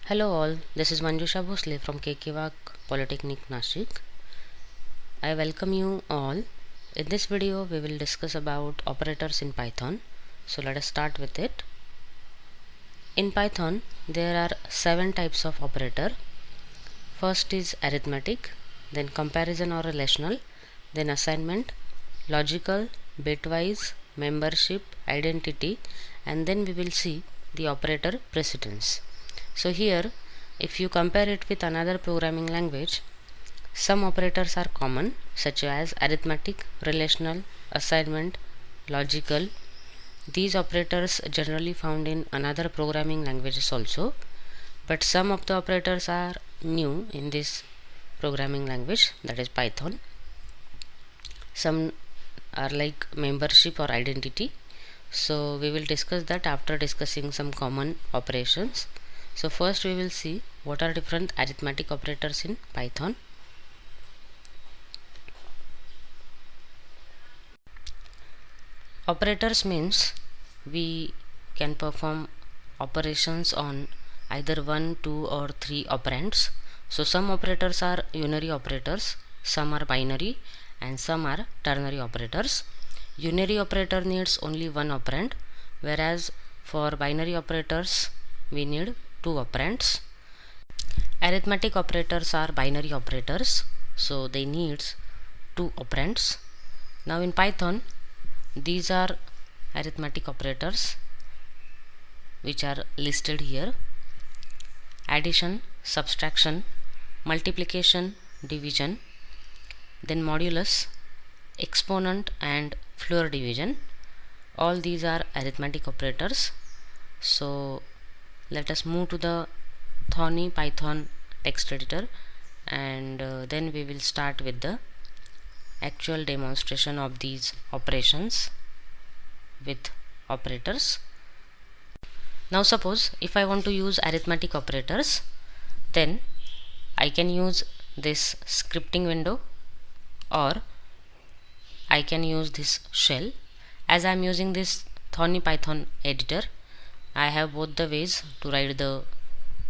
Hello all, this is Manjusha Bhosle from KK Polytechnic Nashik. I welcome you all. In this video we will discuss about operators in Python. So let us start with it. In Python there are 7 types of operator. First is arithmetic, then comparison or relational, then assignment, logical, bitwise, membership, identity, and then we will see the operator precedence. So here if you compare it with another programming language, some operators are common such as arithmetic, relational, assignment, logical. These operators generally found in another programming languages also, but some of the operators are new in this programming language, that is Python. Some are like membership or identity. So we will discuss that after discussing some common operations. So first we will see what are different arithmetic operators in Python. Operators means we can perform operations on either 1, 2 or 3 operands. So some operators are unary operators, some are binary, and some are ternary operators. Unary operator needs only one operand, whereas for binary operators we need two operands. Arithmetic operators are binary operators, so they needs two operands. Now in Python these are arithmetic operators which are listed here: addition, subtraction, multiplication, division, then modulus, exponent, and Floor division. All these are arithmetic operators. So let us move to the Thonny Python text editor, and then we will start with the actual demonstration of these operations with operators. Now suppose if I want to use arithmetic operators, then I can use this scripting window or I can use this shell. As I am using this Thonny Python editor, I have both the ways to write the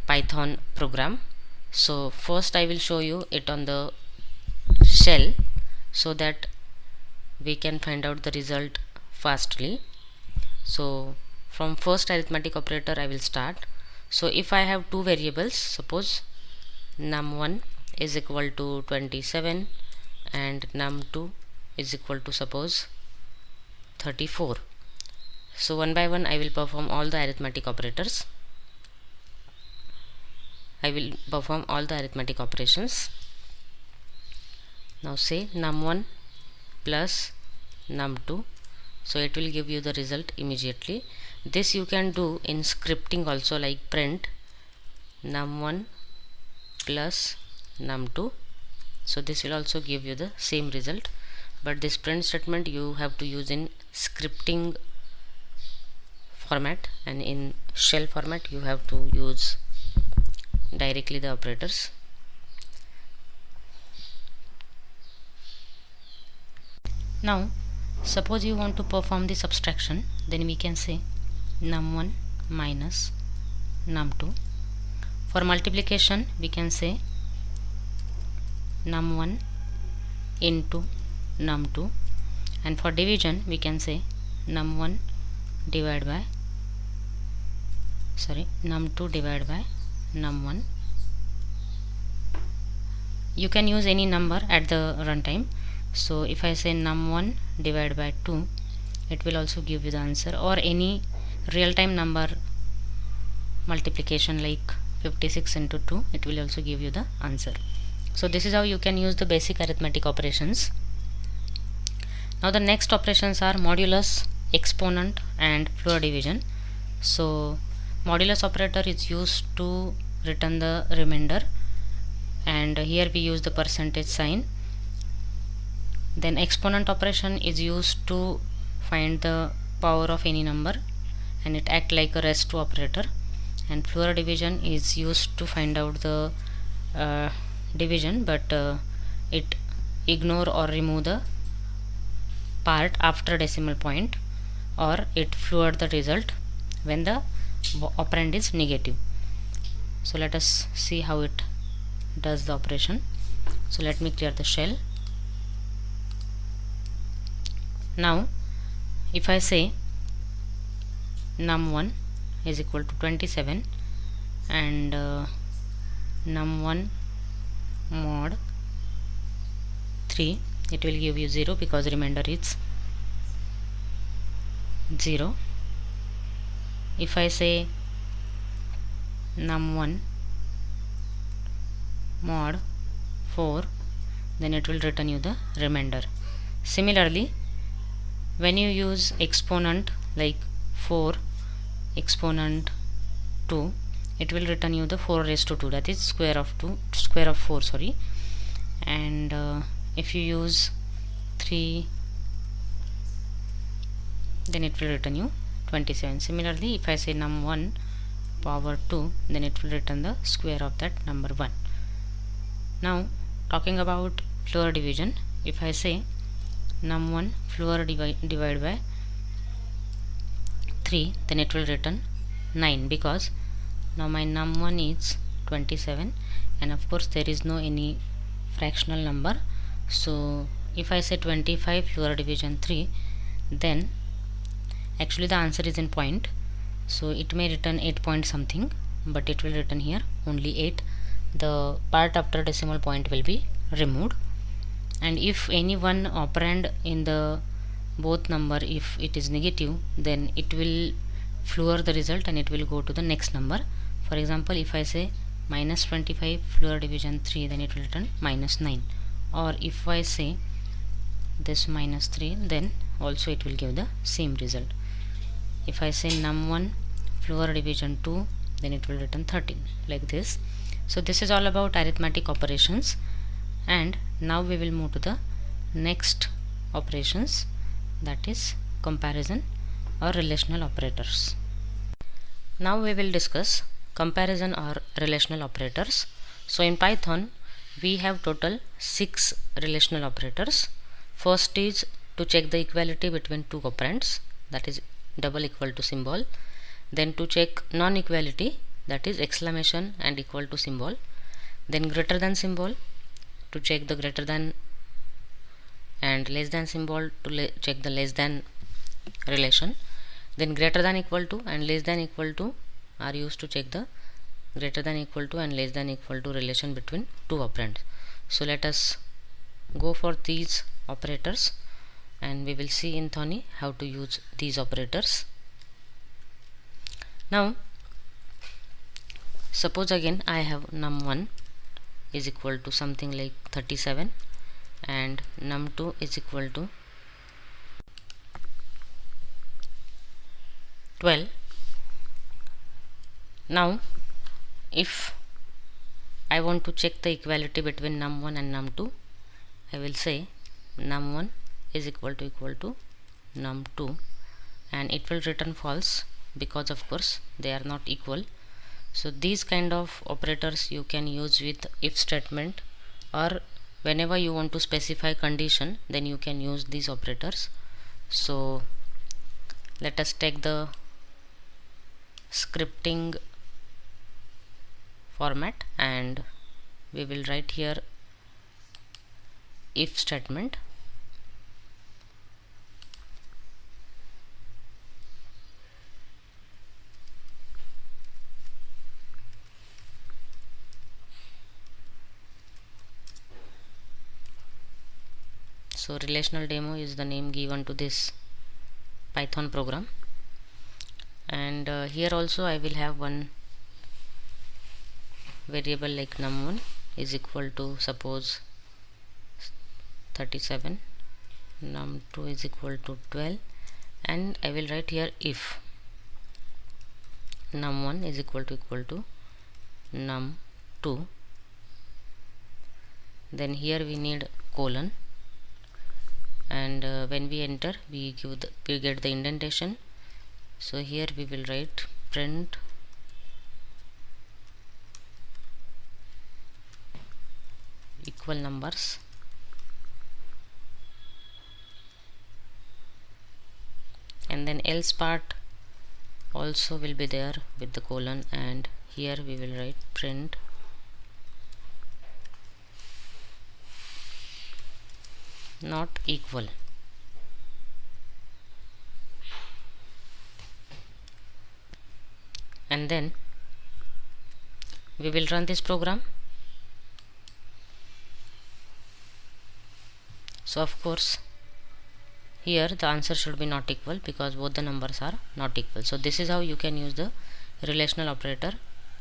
Python program. So first I will show you it on the shell so that we can find out the result fastly. So from first arithmetic operator I will start. So if I have two variables, suppose num1 is equal to 27 and num2 is equal to suppose 34. So one by one I will perform all the arithmetic operators. I will perform all the arithmetic operations. Now say num1 plus num2, so it will give you the result immediately. This you can do in scripting also, like print num1 plus num2, so this will also give you the same result, but this print statement you have to use in scripting format, and in shell format you have to use directly the operators. Now suppose you want to perform the subtraction, then we can say num1 minus num2. For multiplication we can say num1 into num2, and for division we can say num1 divided by num2 divided by num1. You can use any number at the runtime. So if I say num1 divided by 2, it will also give you the answer, or any real-time number multiplication like 56 into 2, it will also give you the answer. So this is how you can use the basic arithmetic operations. Now the next operations are modulus, exponent, and Floor division. So modulus operator is used to return the remainder, and here we use the percentage sign. Then exponent operation is used to find the power of any number, and it acts like a rest operator. And Floor division is used to find out the division, but it ignore or remove the part after decimal point, or it floor the result when the operand is negative. So let us see how it does the operation. So let me clear the shell. Now if I say num1 is equal to 27 and num1 mod 3, it will give you 0 because remainder is 0. If I say num1 mod 4, then it will return you the remainder. Similarly, when you use exponent like 4 exponent 2, it will return you the 4 raised to 2, that is square of 4, sorry. And if you use 3, then it will return you 27. Similarly, if I say num1 power 2, then it will return the square of that number 1. Now talking about floor division, if I say num1 floor divide by 3, then it will return 9 because now my num1 is 27 and of course there is no any fractional number. So if I say 25 floor division 3, then actually the answer is in point, so it may return 8 point something, but it will return here only 8. The part after decimal point will be removed, and if any one operand in the both number, if it is negative, then it will floor the result and it will go to the next number. For example, if I say minus 25 floor division 3, then it will return minus 9, or if I say this minus 3, then also it will give the same result. If I say num1 floor division 2, then it will return 13, like this. So this is all about arithmetic operations, and now we will move to the next operations, that is comparison or relational operators. Now we will discuss comparison or relational operators. So in Python we have total 6 relational operators. First is to check the equality between two operands, that is double equal to symbol. Then to check non-equality, that is exclamation and equal to symbol. Then greater than symbol to check the greater than, and less than symbol to check the less than relation. Then greater than equal to and less than equal to are used to check the greater than equal to and less than equal to relation between two operands. So let us go for these operators and we will see in Thonny how to use these operators. Now suppose again I have num1 is equal to something like 37 and num2 is equal to 12. Now if I want to check the equality between num1 and num2, I will say num1 is equal to num2, and it will return false because of course they are not equal. So these kind of operators you can use with if statement, or whenever you want to specify condition, then you can use these operators. So let us take the scripting format and we will write here if statement. So relational demo is the name given to this Python program, and here also I will have one variable like num1 is equal to suppose 37, num2 is equal to 12, and I will write here if num1 is equal to num2, then here we need colon, and when we enter we get the indentation. So here we will write print equal numbers, and then else part also will be there with the colon, and here we will write print not equal. And then we will run this program. So of course here the answer should be not equal because both the numbers are not equal. So this is how you can use the relational operator.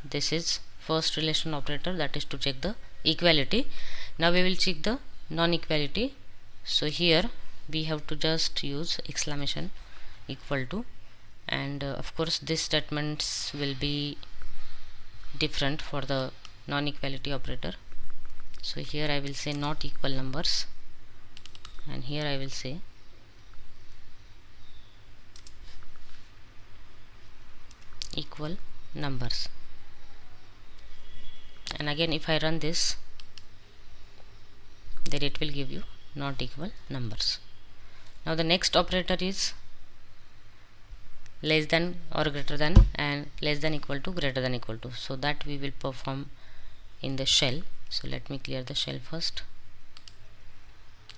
This is first relational operator, that is to check the equality. Now we will check the non-equality. So here we have to just use exclamation equal to, and of course this statements will be different for the non-equality operator. So here I will say not equal numbers, and here I will say equal numbers. And again if I run this, then it will give you not equal numbers. Now the next operator is less than or greater than and less than equal to greater than equal to. So that we will perform in the shell. So let me clear the shell first.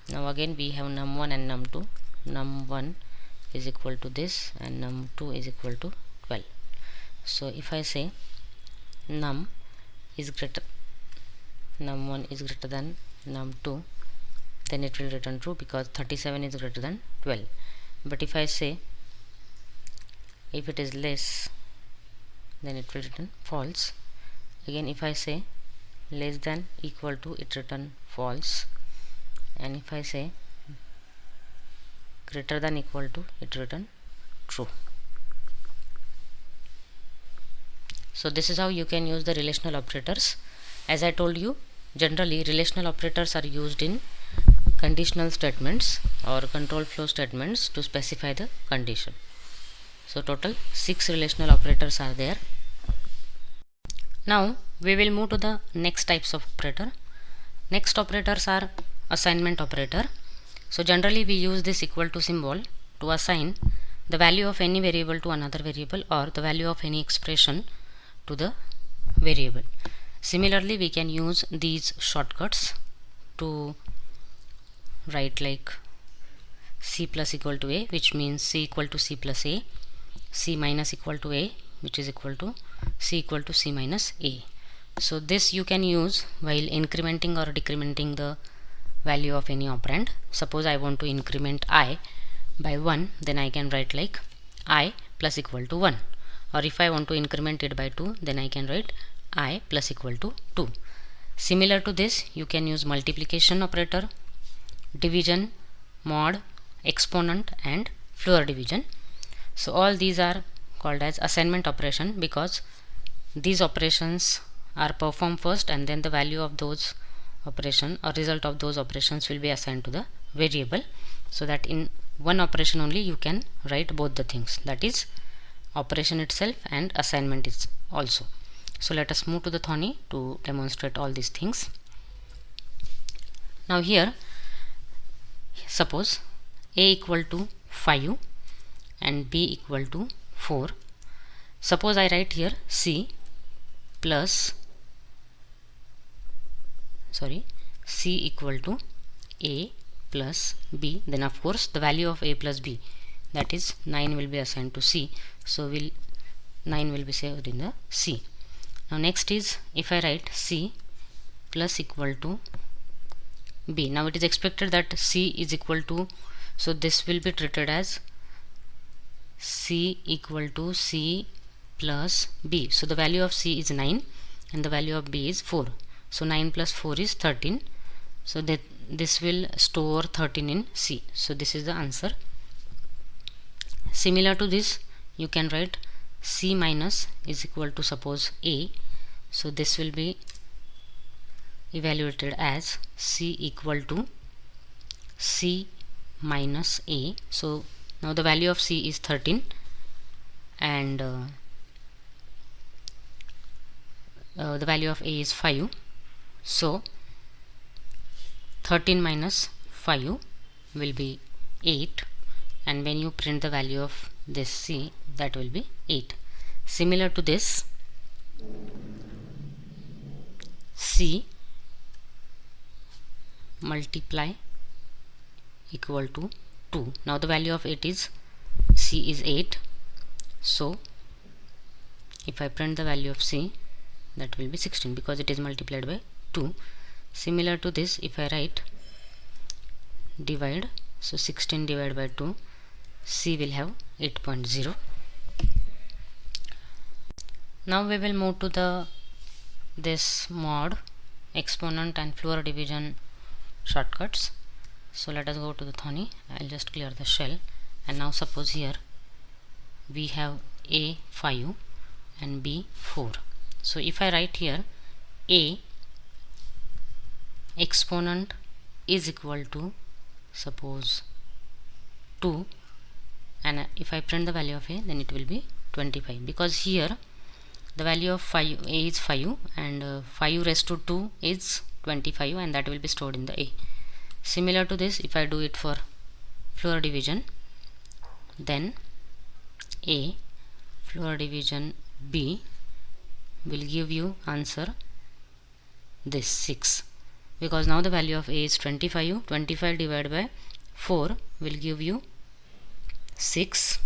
Now again we have num1 and num2. Num1 is equal to this and num2 is equal to 12. So if I say num1 is greater than num2, then it will return true because 37 is greater than 12. But if I say if it is less, then it will return false. Again if I say less than equal to, it return false, and if I say greater than equal to, it return true. So this is how you can use the relational operators. As I told you, generally relational operators are used in conditional statements or control flow statements to specify the condition. So total 6 relational operators are there. Now we will move to the next types of operator. Next operators are assignment operator. So generally we use this equal to symbol to assign the value of any variable to another variable or the value of any expression to the variable. Similarly we can use these shortcuts to write like c plus equal to a, which means c equal to c plus a, c minus equal to a, which is equal to c equal to c minus a. So this you can use while incrementing or decrementing the value of any operand. Suppose I want to increment I by 1, then I can write like I plus equal to 1, or if I want to increment it by 2, then I can write I plus equal to 2. Similar to this you can use multiplication operator, division, mod, exponent and Floer division. So all these are called as assignment operation because these operations are performed first and then the value of those operation or result of those operations will be assigned to the variable, so that in one operation only you can write both the things, that is operation itself and assignment is also. So let us move to the Thonny to demonstrate all these things. Now here suppose a equal to 5 and b equal to 4. Suppose I write here c equal to a plus b, then of course the value of a plus b, that is 9, will be assigned to c. So 9 will be saved in the c. Now next is if I write c plus equal to b. Now it is expected that c is equal to, so this will be treated as c equal to c plus b. So the value of c is 9 and the value of b is 4. So 9 plus 4 is 13. So that this will store 13 in c. So this is the answer. Similar to this you can write c minus is equal to suppose a. So this will be evaluated as c equal to c minus a. So now the value of c is 13 and the value of a is 5. So 13 minus 5 will be 8, and when you print the value of this c, that will be 8. Similar to this C multiply equal to 2. Now the value of 8 is, C is 8, so if I print the value of C, that will be 16 because it is multiplied by 2. Similar to this, if I write divide, so 16 divided by 2, C will have 8.0. Now we will move to this mod, exponent and Floor division shortcuts. So let us go to the Thonny. I'll just clear the shell, and now suppose here we have A 5 and B 4. So if I write here A exponent is equal to, suppose 2, and if I print the value of A, then it will be 25, because here the value of A is 5 and 5 raised to 2 is 25, and that will be stored in the A. Similar to this, if I do it for Floor division, then A Floor division B will give you answer this 6, because now the value of A is 25. 25 divided by 4 will give you 6,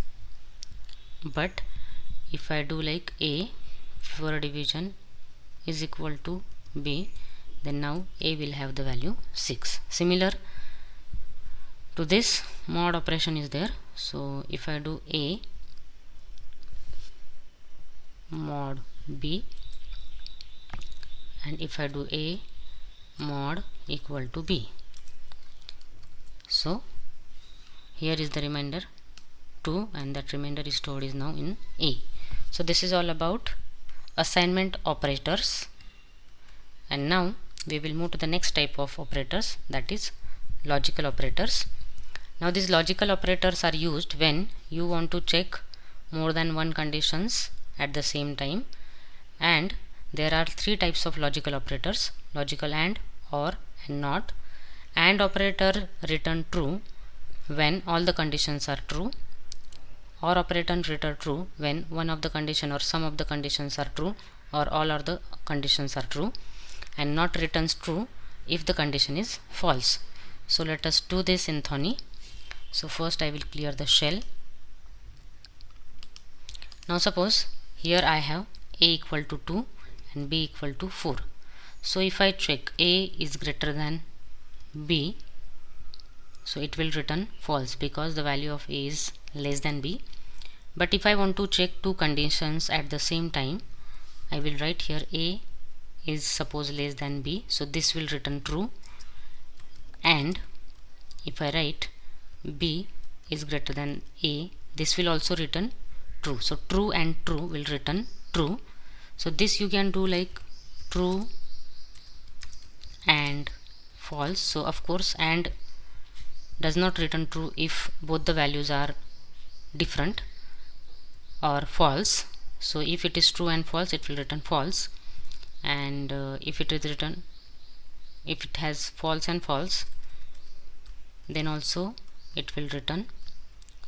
but if I do like A Floor division is equal to B, then now A will have the value 6. Similar to this, mod operation is there. So if I do A mod B, and if I do A mod equal to B, so here is the remainder 2, and that remainder is stored is now in A. So this is all about assignment operators, and now we will move to the next type of operators, that is logical operators. Now these logical operators are used when you want to check more than one conditions at the same time, and there are three types of logical operators: logical AND, OR and NOT. AND operator return true when all the conditions are true. OR operator return true when one of the condition or some of the conditions are true or all of the conditions are true, and NOT returns true if the condition is false. So let us do this in Thonny. So first I will clear the shell. Now suppose here I have A equal to 2 and B equal to 4. So if I check A is greater than B, so it will return false because the value of A is less than B. But if I want to check two conditions at the same time, I will write here A is suppose less than B, so this will return true, and if I write B is greater than A, this will also return true. So true and true will return true. So this you can do like true and false. So of course AND does not return true if both the values are different or false. So if it is true and false, it will return false, and if it has false and false, then also it will return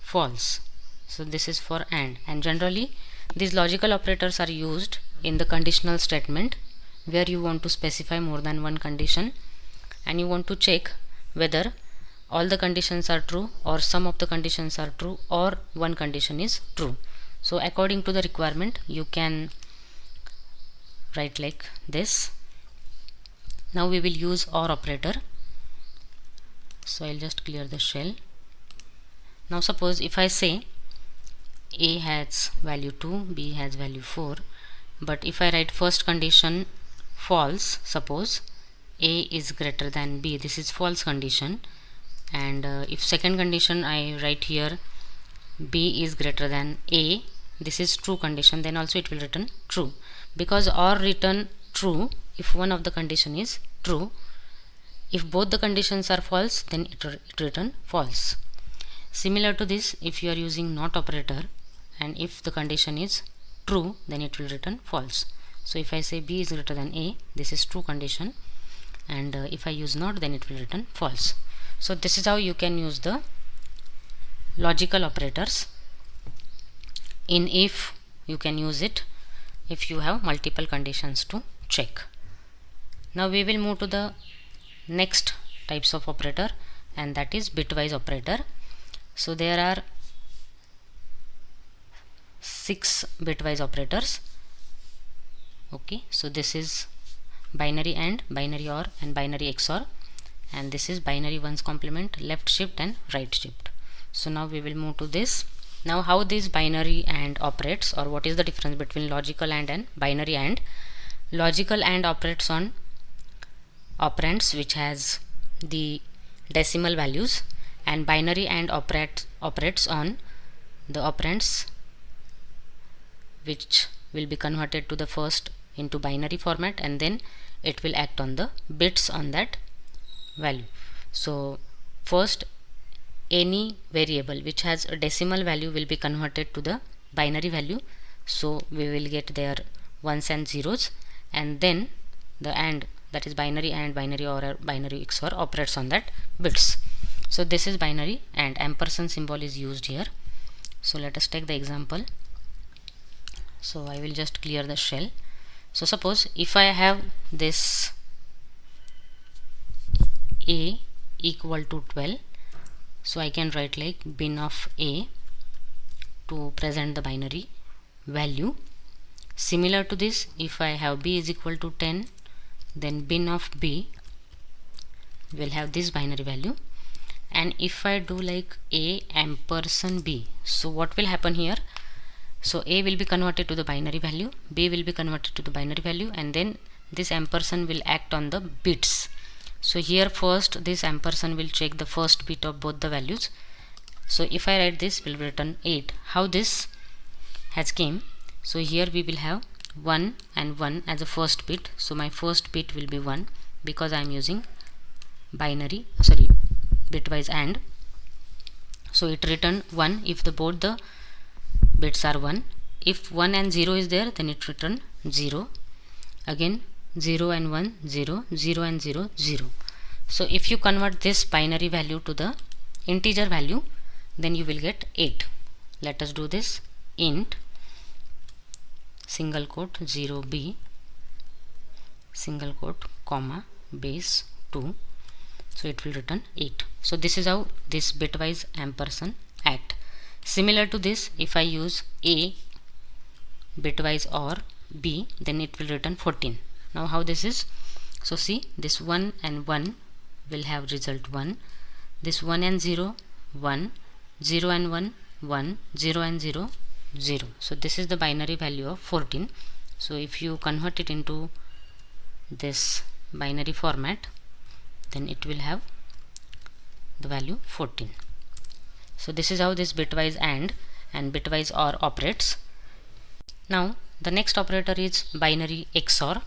false. So this is for AND, and generally these logical operators are used in the conditional statement where you want to specify more than one condition and you want to check whether all the conditions are true or some of the conditions are true or one condition is true. So according to the requirement you can write like this. Now we will use OR operator. So I'll just clear the shell. Now suppose if I say A has value 2, B has value 4, but if I write first condition false, suppose A is greater than B, this is false condition, and if second condition I write here B is greater than A, this is true condition, then also it will return true, because OR return true if one of the condition is true. If both the conditions are false, then it return false. Similar to this, if you are using NOT operator and if the condition is true, then it will return false. So if I say B is greater than A, this is true condition, and if I use NOT, then it will return false. So this is how you can use the logical operators. In if you can use it, if you have multiple conditions to check. Now we will move to the next types of operator, and that is bitwise operator. So there are 6 bitwise operators. Okay, so this is binary AND, binary OR, and binary XOR, and this is binary ones complement, left shift and right shift. So now we will move to this. Now how this binary AND operates, or what is the difference between logical AND and binary AND. Logical AND operates on operands which has the decimal values, and binary AND operates on the operands which will be converted to the first into binary format, and then it will act on the bits on that value. So first, any variable which has a decimal value will be converted to the binary value, so we will get their ones and zeros, and then the AND, that is binary AND, binary OR, binary XOR operates on that bits. So this is binary AND, ampersand symbol is used here. So let us take the example. So I will just clear the shell. So suppose if I have this A equal to 12, so I can write like bin of A to present the binary value. Similar to this, if I have B is equal to 10, then bin of B will have this binary value. And if I do like A ampersand B, so what will happen here? So A will be converted to the binary value, B will be converted to the binary value, and then this ampersand will act on the bits. So here first this ampersand will check the first bit of both the values. So if I write this, will return 8. How this has came? So here we will have 1 and 1 as a first bit. So my first bit will be 1 because I am using bitwise AND. So it return 1 if both the bits are 1. If 1 and 0 is there, then it return 0. Again 0 and 1, 0, 0 and 0, 0. So if you convert this binary value to the integer value, then you will get 8. Let us do this. Int single quote 0b single quote comma base 2. So it will return 8. So this is how this bitwise ampersand act. Similar to this, if I use A bitwise or B, then it will return 14. Now how this is? So see, this 1 and 1 will have result 1. This 1 and 0, 1. 0 and 1, 1. 0 and 0, 0. So this is the binary value of 14. So if you convert it into this binary format, then it will have the value 14. So this is how this bitwise AND and bitwise OR operates. Now the next operator is binary XOR.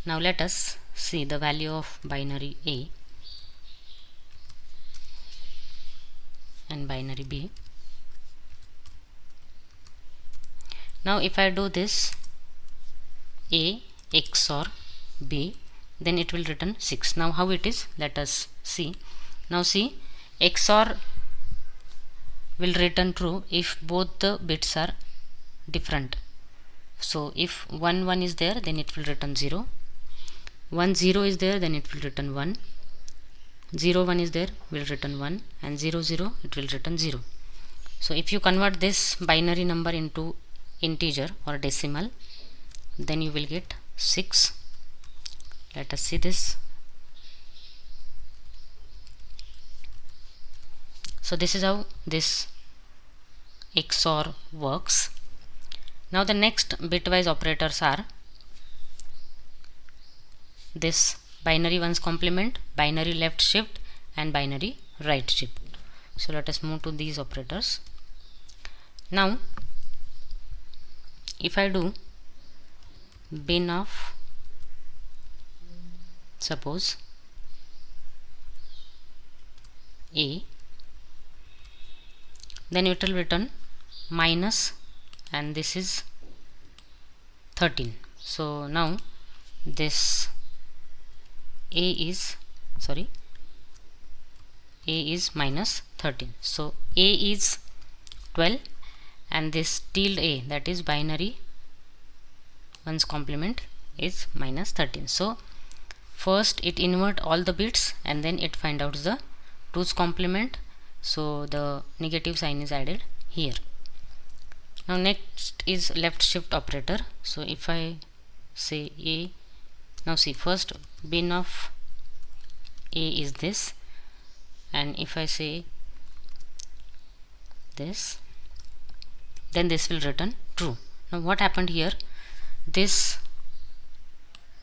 Now let us see the value of binary A and binary B. Now if I do this A XOR B, then it will return 6. Now how it is? Let us see. Now see, XOR will return true if both the bits are different. So if 1 1 is there, then it will return 0. 1 0 is there, then it will return 1. 0 1 is there, will return 1, and 0 0 it will return 0. So if you convert this binary number into integer or decimal, then you will get 6. Let us see this. So this is how this XOR works. Now the next bitwise operators are this binary ones complement, binary left shift, and binary right shift. So let us move to these operators. Now if I do bin of, suppose A, then it will return minus, and this is 13. So now this A is minus 13. So A is 12, and this tilde A, that is binary 1's complement is minus 13. So first it invert all the bits and then it find out the 2's complement, so the negative sign is added here. Now next is left shift operator. So if I say A, now see, first bin of A is this, and if I say this, then this will return true. Now what happened here, this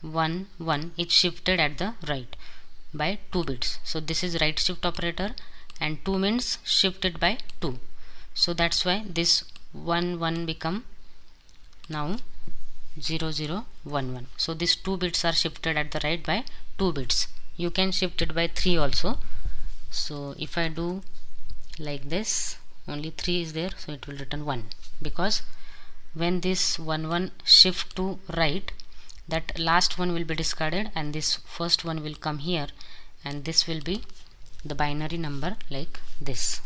1 1 is shifted at the right by 2 bits, so this is right shift operator, and 2 means shifted by 2, so that's why this 1 1 become now 0 0 1 1. So these 2 bits are shifted at the right by 2 bits. You can shift it by 3 also. So if I do like this, only 3 is there, so it will return 1, because when this 1 1 shift to right, that last one will be discarded and this first one will come here, and this will be the binary number like this.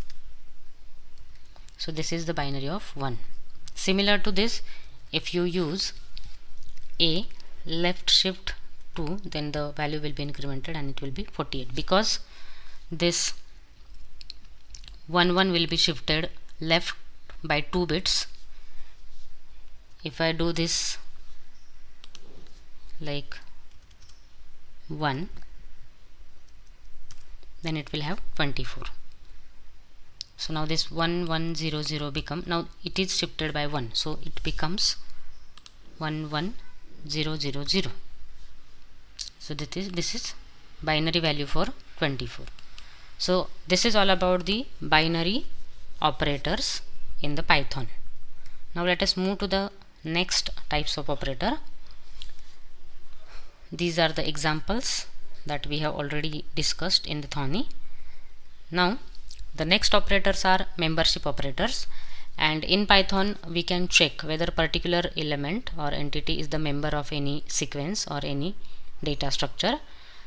So this is the binary of 1. Similar to this, if you use A left shift 2, then the value will be incremented and it will be 48, because this 1 1 will be shifted left by 2 bits. If I do this like 1, then it will have 24. So now this 1 1 0 0 become, now it is shifted by 1, so it becomes 1 1 0 0 0. So this is binary value for 24. So this is all about the binary operators in the Python. Now let us move to the next types of operator. These are the examples that we have already discussed in the Thonny. Now the next operators are membership operators, and in Python we can check whether particular element or entity is the member of any sequence or any data structure.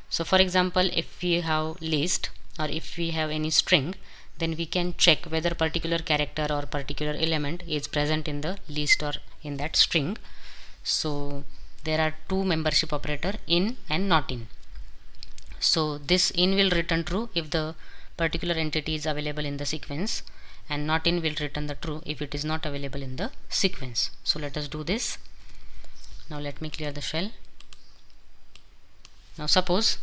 So for example, if we have list or if we have any string, then we can check whether particular character or particular element is present in the list or in that string. So there are two membership operator, in and not in. So this in will return true if the particular entity is available in the sequence, and not in will return the true if it is not available in the sequence. So let us do this. Now let me clear the shell. Now suppose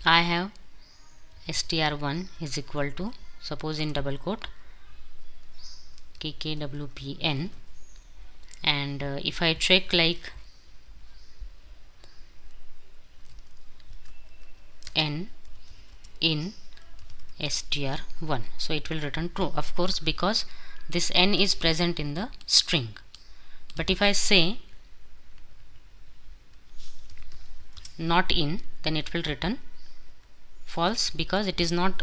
I have str1 is equal to, suppose in double quote, kkwpn, and if I check like n in str1, so it will return true, of course, because this n is present in the string. But if I say not in, then it will return false, because it is not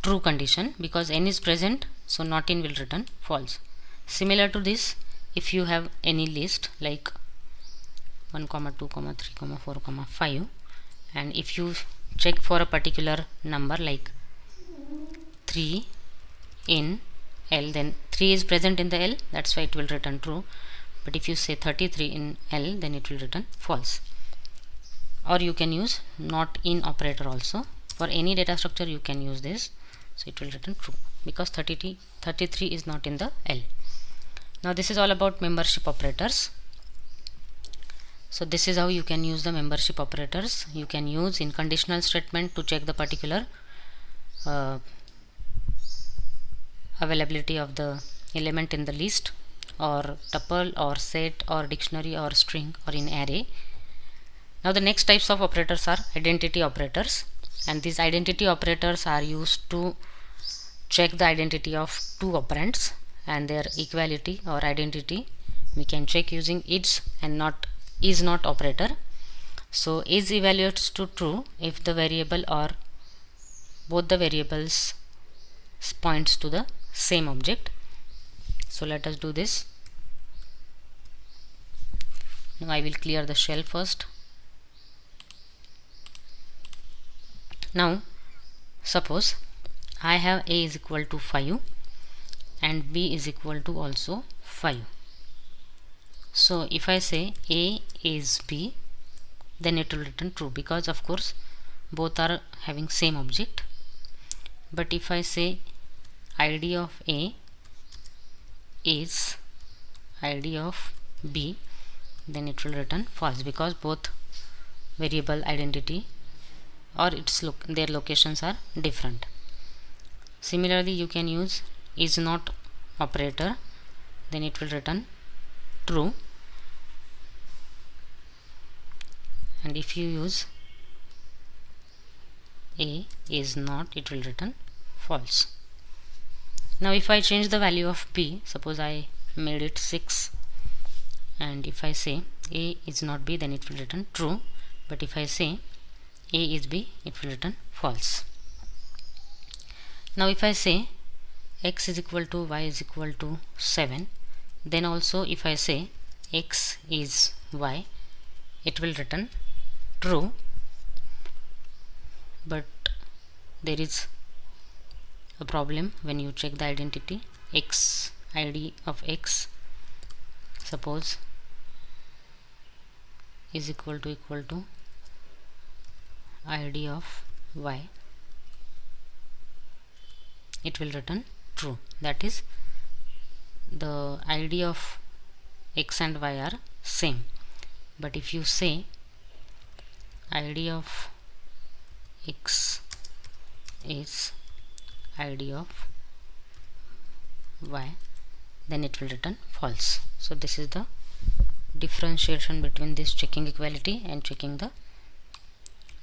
true condition, because n is present, so not in will return false. Similar to this, if you have any list like 1, 2, 3, 4, 5, and if you check for a particular number like 3 in L, then 3 is present in the L, that's why it will return true. But if you say 33 in L, then it will return false. Or you can use not in operator also. For any data structure you can use this, so it will return true, because 33 is not in the L. Now this is all about membership operators. So this is how you can use the membership operators. You can use in conditional statement to check the particular availability of the element in the list, or tuple, or set, or dictionary, or string, or in array. Now the next types of operators are identity operators, and these identity operators are used to check the identity of two operands and their equality or identity. We can check using is not operator. So is evaluates to true if the variable or both the variables points to the same object. So let us do this. Now I will clear the shell first. Now suppose I have a is equal to 5 and b is equal to also 5. So if I say A is B, then it will return true, because of course both are having same object. But if I say id of A is id of B, then it will return false, because both variable identity or their locations are different. Similarly, you can use is not operator, then it will return true. And if you use A is not, it will return false. Now if I change the value of B, suppose I made it 6, and if I say A is not B, then it will return true. But if I say A is B, it will return false. Now if I say x is equal to y is equal to 7, then also if I say x is y, it will return true. But there is a problem when you check the identity. X id of x, suppose, is equal to id of y, it will return true. That is, the id of x and y are same. But if you say id of x is id of y, then it will return false. So this is the differentiation between this checking equality and checking the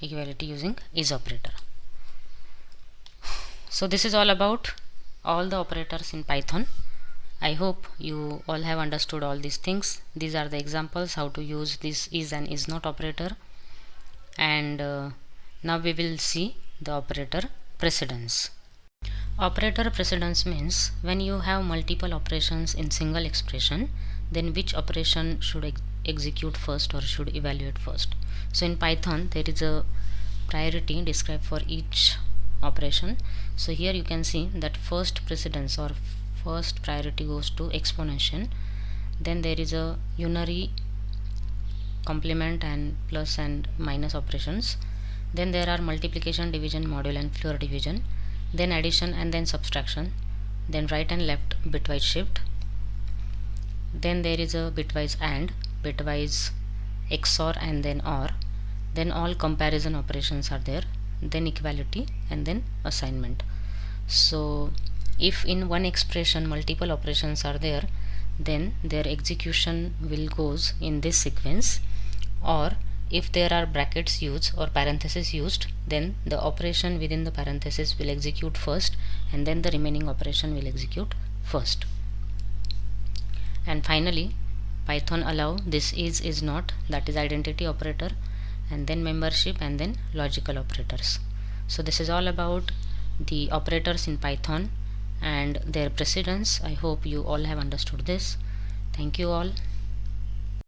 equality using is operator. So this is all about all the operators in Python. I hope you all have understood all these things. These are the examples how to use this is and is not operator. And now we will see the operator precedence. Operator precedence means when you have multiple operations in single expression, then which operation should execute first or should evaluate first. So in Python there is a priority described for each operation. So here you can see that first precedence or first priority goes to exponential, then there is a unary, complement and plus and minus operations, then there are multiplication, division, module and floor division, then addition and then subtraction, then right and left bitwise shift, then there is a bitwise AND, bitwise XOR and then OR, then all comparison operations are there, then equality and then assignment. So if in one expression multiple operations are there, then their execution will goes in this sequence, or if there are brackets used or parentheses used, then the operation within the parenthesis will execute first and then the remaining operation will execute first. And finally Python allow this is not, that is identity operator, and then membership and then logical operators. So this is all about the operators in Python and their precedence. I hope you all have understood this. Thank you all.